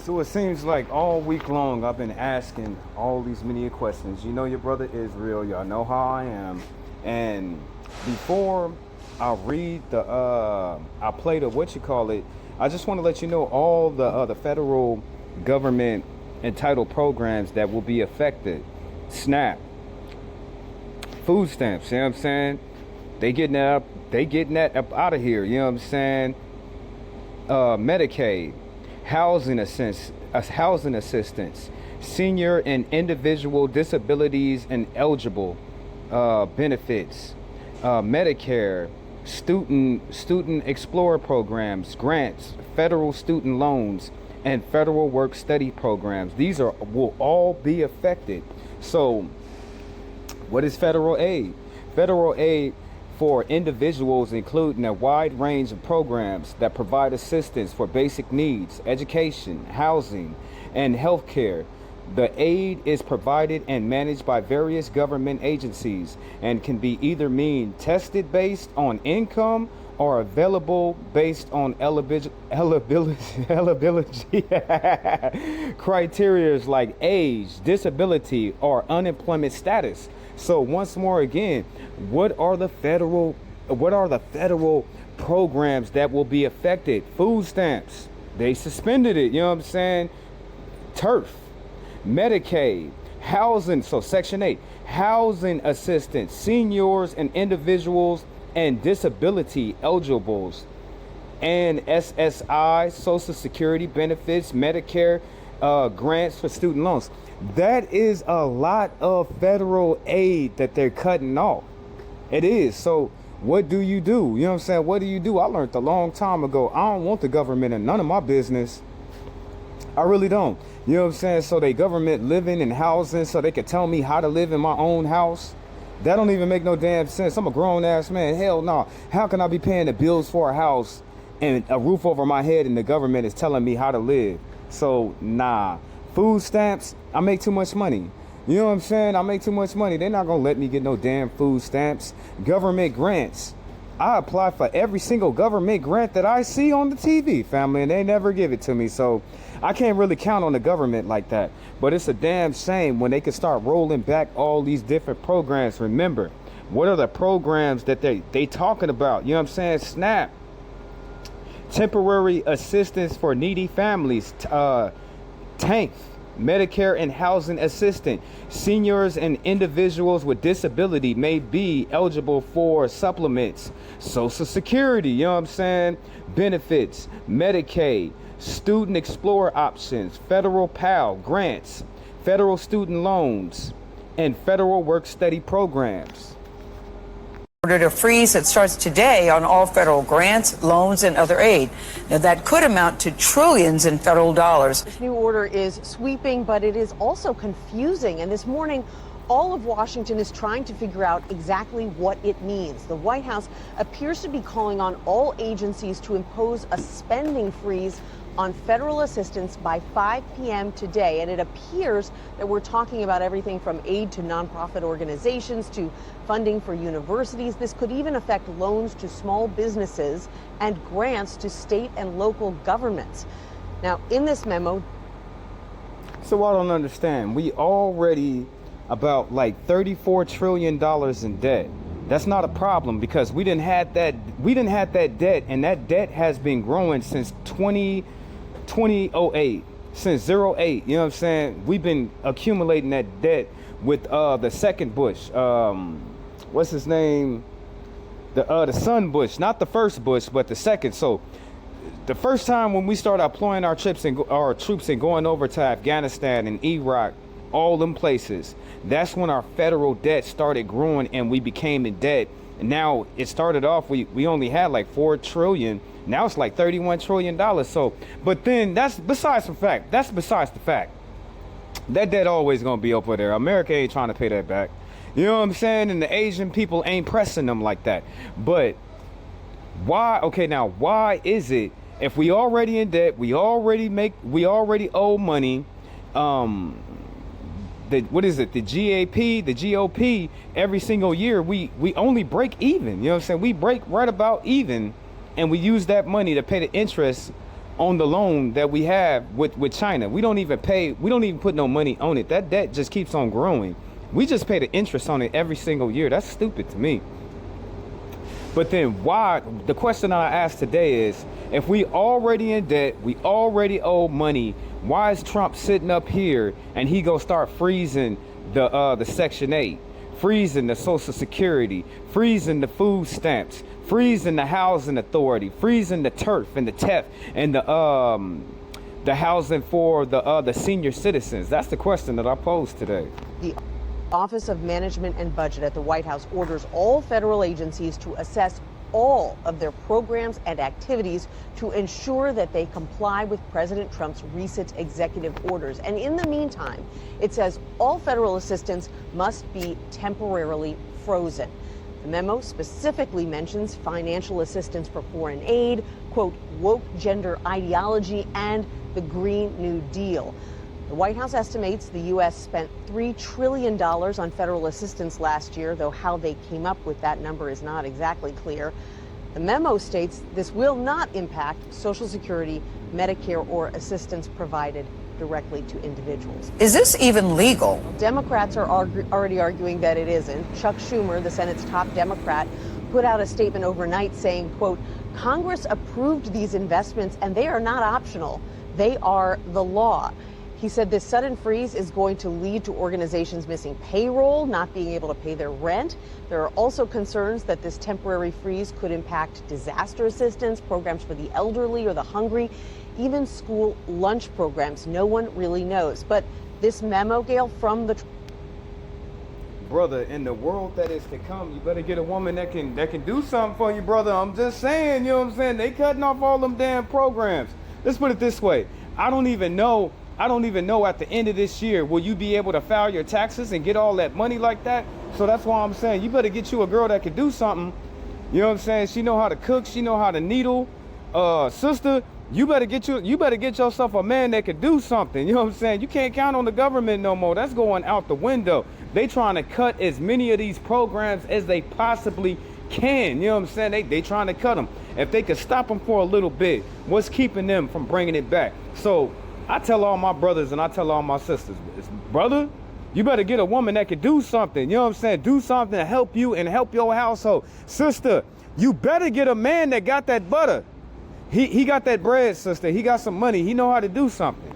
So it seems like all week long I've been asking all these many questions. You know your brother Israel, y'all know how I am. And before I read I play the what you call it, I just want to let you know all the federal government entitled programs that will be affected. SNAP, food stamps, you know what I'm saying? They getting that up out of here, you know what I'm saying? Medicaid, housing assistance, senior and individual disabilities and eligible benefits, Medicare, student explorer programs, grants, federal student loans, and federal work study programs. These will all be affected. So, what is federal aid? Federal aid for individuals including a wide range of programs that provide assistance for basic needs, education, housing, and health care. The aid is provided and managed by various government agencies and can be either tested based on income or available based on eligibility criteria like age, disability, or unemployment status. So once more again, what are the federal programs that will be affected? Food stamps, they suspended it, you know what I'm saying? TURF, Medicaid, housing, so Section 8, housing assistance, seniors and individuals and disability eligibles, and SSI, Social Security benefits, Medicare, grants for student loans. That is a lot of federal aid that they're cutting off. It is. So what do? You know what I'm saying? What do? I learned a long time ago, I don't want the government in none of my business. I really don't. You know what I'm saying? So they government living and housing so they could tell me how to live in my own house. That don't even make no damn sense. I'm a grown ass man. Hell no. How can I be paying the bills for a house and a roof over my head and the government is telling me how to live? So nah. Food stamps, I make too much money. You know what I'm saying? I make too much money. They're not gonna let me get no damn food stamps. Government grants, I apply for every single government grant that I see on the TV, family, and they never give it to me. So I can't really count on the government like that. But it's a damn shame when they can start rolling back all these different programs. Remember, what are the programs that they talking about? You know what I'm saying? SNAP, temporary assistance for needy families, TANF, Medicare and housing assistance. Seniors and individuals with disability may be eligible for supplements. Social Security, you know what I'm saying? Benefits, Medicaid, student explorer options, federal PAL grants, federal student loans, and federal work study programs. Ordered a freeze that starts today on all federal grants, loans, and other aid. Now, that could amount to trillions in federal dollars. This new order is sweeping, but it is also confusing. And this morning, all of Washington is trying to figure out exactly what it means. The White House appears to be calling on all agencies to impose a spending freeze on federal assistance by 5 p.m. today. And it appears that we're talking about everything from aid to nonprofit organizations to funding for universities. This could even affect loans to small businesses and grants to state and local governments. Now, in this memo. So I don't understand. We already about like $34 trillion in debt. That's not a problem because we didn't have that debt, and that debt has been growing since 2008, since 08, you know what I'm saying? We've been accumulating that debt with the second Bush, what's his name? The son Bush, not the first Bush, but the second. So the first time when we started deploying our troops and going over to Afghanistan and Iraq, all them places, that's when our federal debt started growing and we became in debt. And now it started off, we only had like 4 trillion. Now it's like $31 trillion. So, but then that's besides the fact. That debt always gonna be over there. America ain't trying to pay that back. You know what I'm saying? And the Asian people ain't pressing them like that. But why? Okay, now why is it if we already in debt, we already owe money? The GOP, every single year we only break even. You know what I'm saying? We break right about even, and we use that money to pay the interest on the loan that we have with China. We don't even put no money on it. That debt just keeps on growing. We just pay the interest on it every single year. That's stupid to me. But then why, the question I asked today is, if we already in debt, we already owe money, why is Trump sitting up here and he gonna start freezing the Section 8, freezing the Social Security, freezing the food stamps, freezing the housing authority, freezing the TERF and the TEF and the housing for the senior citizens? That's the question that I posed today. The Office of Management and Budget at the White House orders all federal agencies to assess all of their programs and activities to ensure that they comply with President Trump's recent executive orders. And in the meantime, it says all federal assistance must be temporarily frozen. The memo specifically mentions financial assistance for foreign aid, quote, woke gender ideology, and the Green New Deal. The White House estimates the U.S. spent $3 trillion on federal assistance last year, though how they came up with that number is not exactly clear. The memo states this will not impact Social Security, Medicare, or assistance provided directly to individuals. Is this even legal? Democrats are already arguing that it isn't. Chuck Schumer, the Senate's top Democrat, put out a statement overnight saying, quote, Congress approved these investments and they are not optional. They are the law. He said this sudden freeze is going to lead to organizations missing payroll, not being able to pay their rent. There are also concerns that this temporary freeze could impact disaster assistance, programs for the elderly or the hungry, even school lunch programs. No one really knows. But this memo, Gail, from the brother, in the world that is to come, you better get a woman that can do something for you, brother. I'm just saying, you know what I'm saying? They cutting off all them damn programs. Let's put it this way. I don't even know at the end of this year, will you be able to file your taxes and get all that money like that? So that's why I'm saying you better get you a girl that can do something. You know what I'm saying? She know how to cook. She know how to needle. Sister, you better get yourself a man that can do something. You know what I'm saying? You can't count on the government no more. That's going out the window. They trying to cut as many of these programs as they possibly can. You know what I'm saying? They trying to cut them. If they could stop them for a little bit, what's keeping them from bringing it back? So I tell all my brothers and I tell all my sisters, brother, you better get a woman that can do something. You know what I'm saying? Do something to help you and help your household. Sister, you better get a man that got that butter. He got that bread, sister. He got some money. He know how to do something.